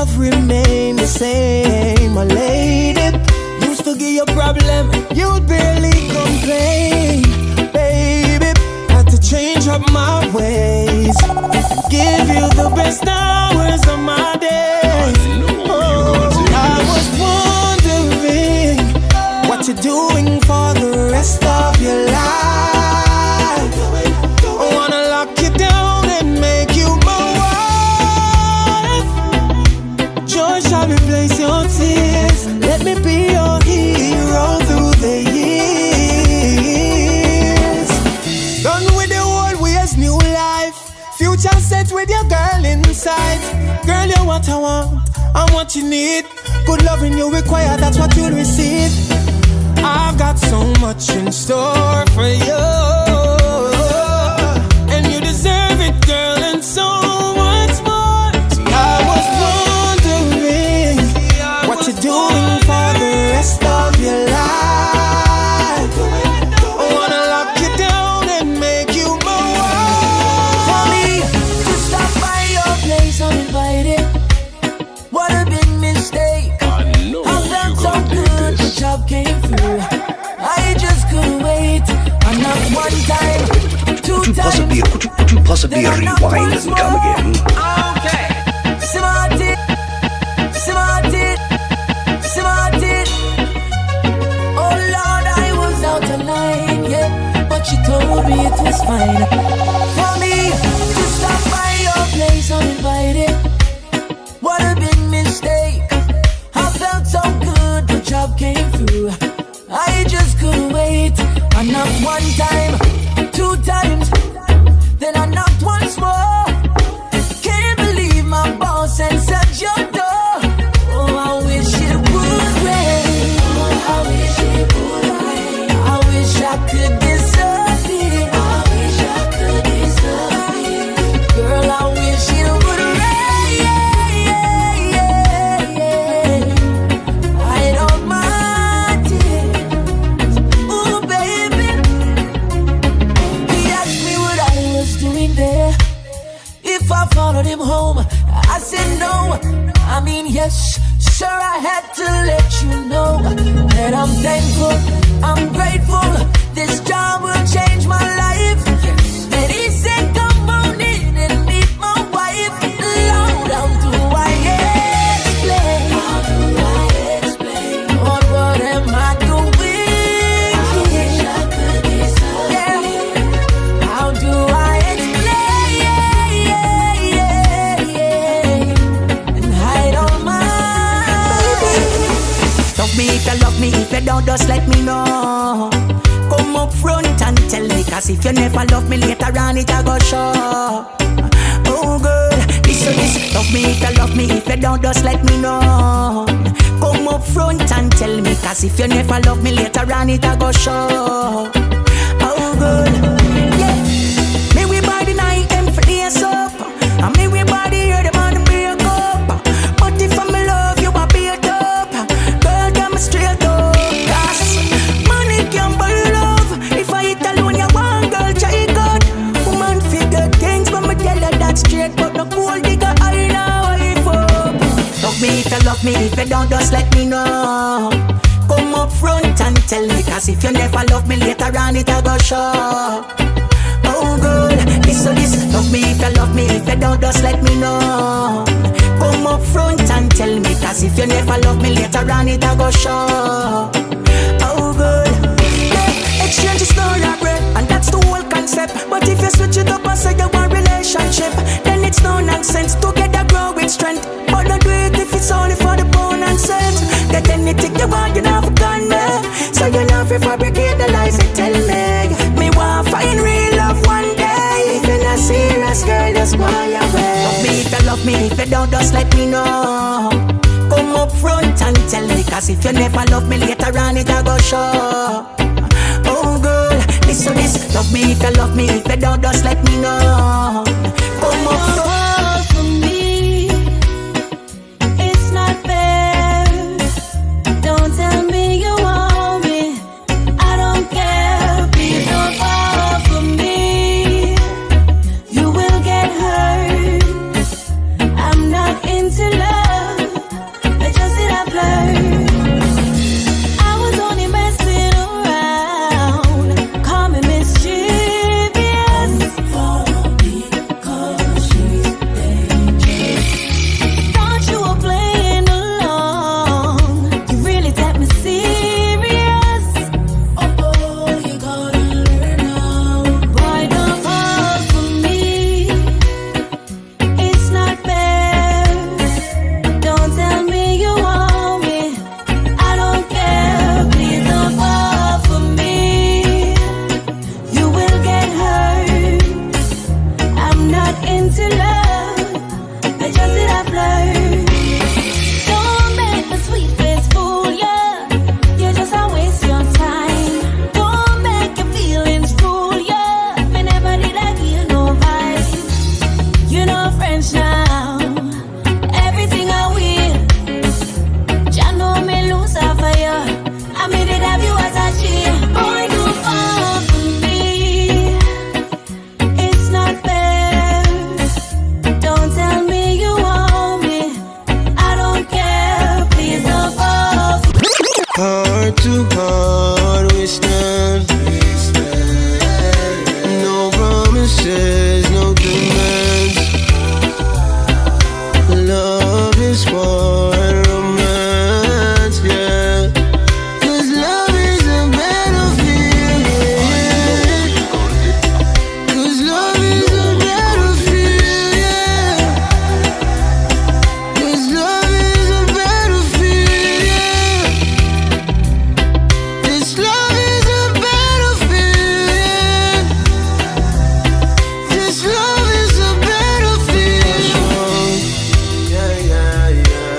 love remain the same, my lady. Used to give you problem, you'd barely complain, baby. Had to change up my ways, give you the best hours of my day. I was wondering what you're doing for the rest of your life. I wanna lock you down and make you my wife. Joy shall replace your tears. Let me be your hero through the years. Done with the old ways, new life. Future set with your girl inside. Girl, you're what I want, I'm what you need. Good loving you require, that's what you'll receive. I've got so much in store for you, and you deserve it, girl, and so much more. I was wondering what you're doing for the rest of your life. I wanna lock you down and make you my wife. For me to stop by your place uninvited, what a big mistake. I felt so good, the job came through. I just couldn't wait. And not one time, two times. Could you possibly rewind and come again? Okay. Smarted, smarted, smarted. Oh Lord, I was out of line, yeah, but you told me it was fine. For me to stop by your place uninvited, what a big mistake. I felt so good, the job came through. I just couldn't wait. I knocked one time, two times, then I knocked once more. Can't believe my boss answered your door. Oh, I wish it would rain. Oh, I wish it would rain. I wish I could disappear. I wish I could disappear. Girl, I wish it would rain. I don't mind it. Ooh, baby. He asked me what I was doing there, if I followed him home. I said no, I mean yes. Sure, I had to let you know that I'm thankful, I'm grateful. This job will change my life. And he said come on in and meet my wife. Lord, how do I explain? How do I explain? Lord, what am I doing? I wish I could disappear. How do I explain? And hide all my Love me if you love me, if you don't, just let me know. Come up front and tell me, cause if you never love me later on it I go show. Oh girl, this. Love me if you love me, if you don't, just let me know. Come up front and tell me, cause if you never love me later on it I go show. Oh girl, yeah. Me we buy the night and place up, and me we buy the hear them on the break up. But if I'm in love you I beat up, girl get me straight up. Cause money can buy love. If I hit alone you want, girl try God. Woman figure things but me tell her that straight, but no gold digger I know wife up. Love me if you love me, if you don't just let me know. Come up front and tell me, cause if you never love me later on it I go show. Oh girl, this. Love me if you love me, if you don't just let me know. Come up front and tell me, cause if you never love me later on it I go show. Oh girl, yeah. Exchange is no regret, and that's the whole concept. But if you switch it up and say you want relationship, then it's no nonsense. Together grow with strength, but don't do it if it's only for the bone and set. Get anything you want, you never can me. So you know if you fabricate the lies you tell me. Me want find real love one day. If you're not serious, girl, just go your way. Love me if you love me, if you don't, just let me know. Come up front and tell me, cause if you never love me later on it I go show. Oh girl, this. Love me if you love me, if you don't, just let me know. Come up front. For me, it's not fair. Don't tell me you want me, I don't care. Please don't fall for me, you will get hurt. I'm not into love,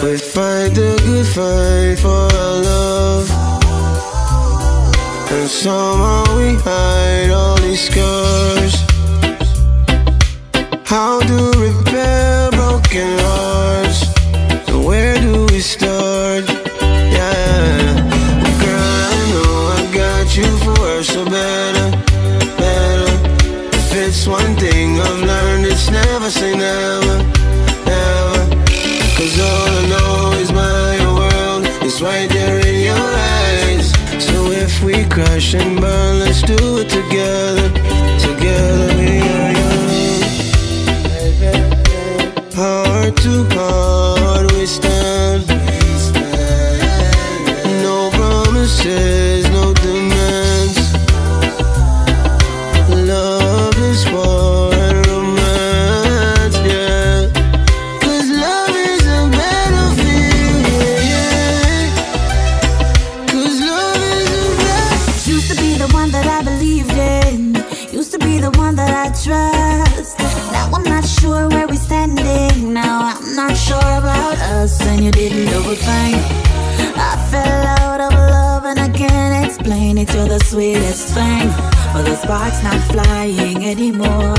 We fight the good fight for our love, and somehow we hide all these scars. How to repair broken hearts, and where do we start? Yeah, girl, I know I got you for worse or better, better. If it's one thing I've learned, it's never say never, never. Cause all I know is my world is right there in your eyes. So if we crash and burn, let's do it together. Together we are young. Heart to heart we stand. No promises, no demands. Love is war and romance, yeah. Cause love is a battlefield, yeah. Cause love is a battlefield. Used to be the one that I believed in, used to be the one that I trust. Now I'm not sure where we're standing, now I'm not sure about us. And you didn't do a thing. I fell out of love and I can't explain it. You're the sweetest thing, but the spark's not flying anymore.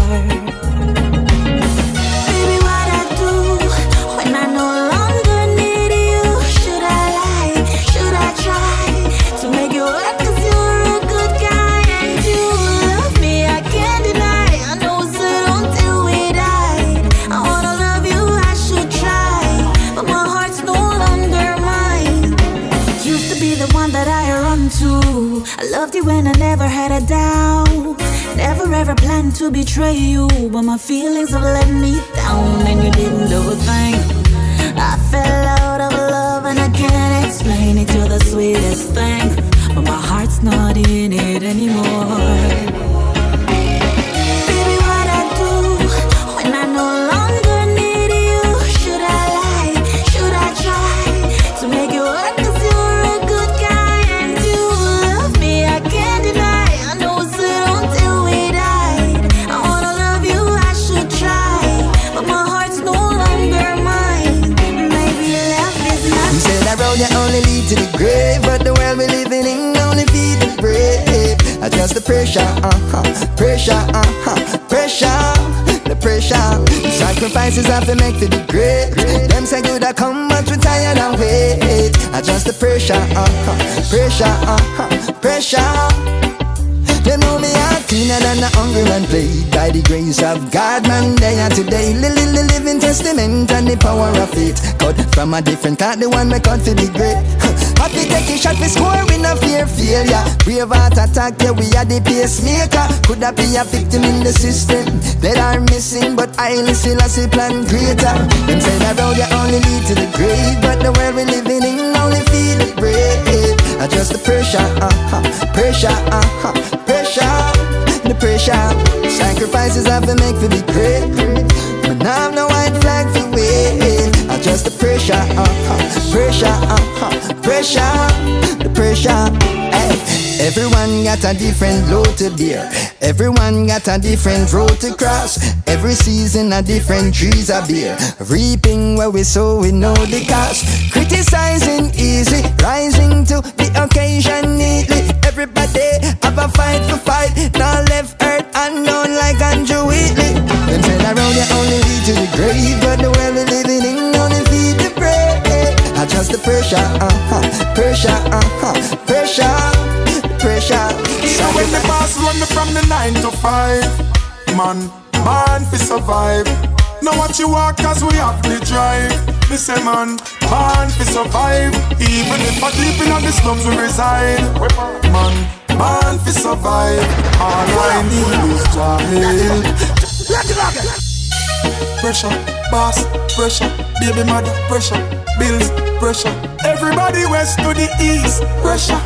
Baby, what I do when I no longer need you? Should I lie? Should I try to make you work? Cause you're a good guy and you love me, I can't deny. I know it's said until we die. I wanna love you, I should try, but my heart's no longer mine. Used to be the one that I run to. I loved you when I never had a doubt. Never ever planned to betray you, but my feelings have let me down, and you didn't do a thing. I fell out of love and I can't explain it. You're the sweetest thing, but my heart's not in it anymore. Baby, what I do when I no longer need you? Should I lie? Should I try to make you work? Cause you're a good guy and you love me, I can't deny. I know it's said until we died. I wanna love you, I should try, but my heart's no longer mine. Maybe love is not. You said that road you only lead to the grave, but the world we living in only feed the brave. Adjust the pressure, pressure, pressure, the pressure. Sacrifices have to make for the great. Them say good I come, but we tired and wait. Adjust the pressure, pressure, pressure. They know me out cleaner than the hungry man played. By the grace of God, man, day and today. Living testament and the power of it. Cut from a different cut, the one we cut for the great. Happy take a shot, we score, we no fear failure. Brave heart attack, yeah, we are the pacemaker. Could that be a victim in the system that are missing, but I still as a plan greater. Them say that road you only lead to the grave, but the world we living in only feel it brave. Adjust the pressure, pressure, pressure, the pressure. Sacrifices have to make for the great. But now I'm no white flag to wave. Adjust the pressure, pressure, pressure, the pressure. Hey. Everyone got a different load to bear. Everyone got a different road to cross. Every season a different trees a bear. Reaping where we sow, we know the cost. Criticizing easy, rising to the occasion neatly. Everybody have a fight for fight. Now left earth unknown like Andrew Wheatley. Them say that road you only lead to the grave, but the world we living in only feed the brave. Adjust the pressure, pressure, pressure, pressure. So when the boss run me from the 9 to 5, man, born fi survive. Now what you walk cause we have the drive. Me say man, born fi survive. Even if I deep in the slums we reside. Man, born fi survive. All I need is child. Pressure, boss, pressure, baby mother, pressure, bills, pressure. Everybody west to the east, pressure.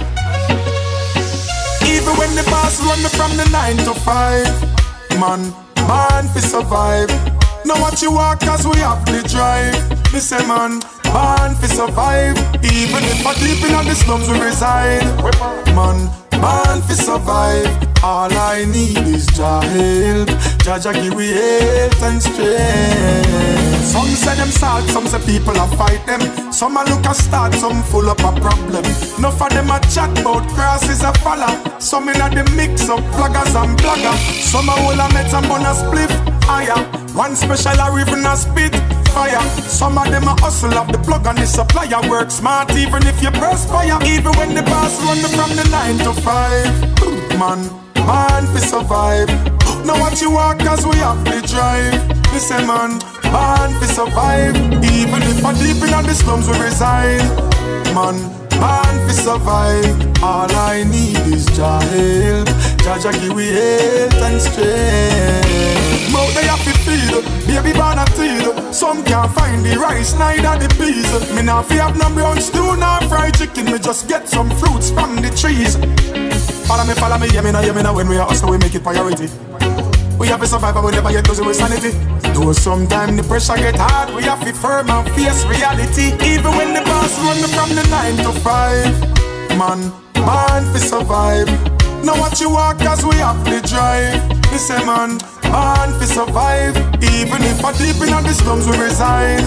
Even when the boss run me from the 9 to 5, man, born fi survive. Now what you walk cause we have the drive. Me say man, born fi survive. Even if I deep in the slums we reside. Man, born to survive. All I need is Jah help. Jah give we health and strength. Some say them sad, some say people a fight them. Some a look a start, some full up a problem. Enough of them a chat about crosses a follow. Some in a the mix up flaggers and blagger. Some a hold a met and bun a spliff higher. One special a even a spit fire. Some of them a hustle of the plug and the supplier. Work smart even if you perspire. Even when the boss run from the 9 to 5. Man, born to survive. Now what you want cause we have to drive. Me say man, born to survive. Even if I deep in the slums we reside. Man, born to survive. All I need is Jah help. Jah give we health and strength. Mouth they have to feed, baby born a teed. Some can't find the rice, neither the peas. Me nah fi have no brown stew, nor fried chicken. Me just get some fruits from the trees. Follow me, yeah me now. When we are hustle, we make it priority. We have to survive and we never get losing with sanity. Though sometimes the pressure get hard, we have to firm and face reality. Even when the boss run from the 9 to 5. Man, born to survive. Now what you want cause we have to drive. Me say man, born to survive. Even if I deep in the slums we reside.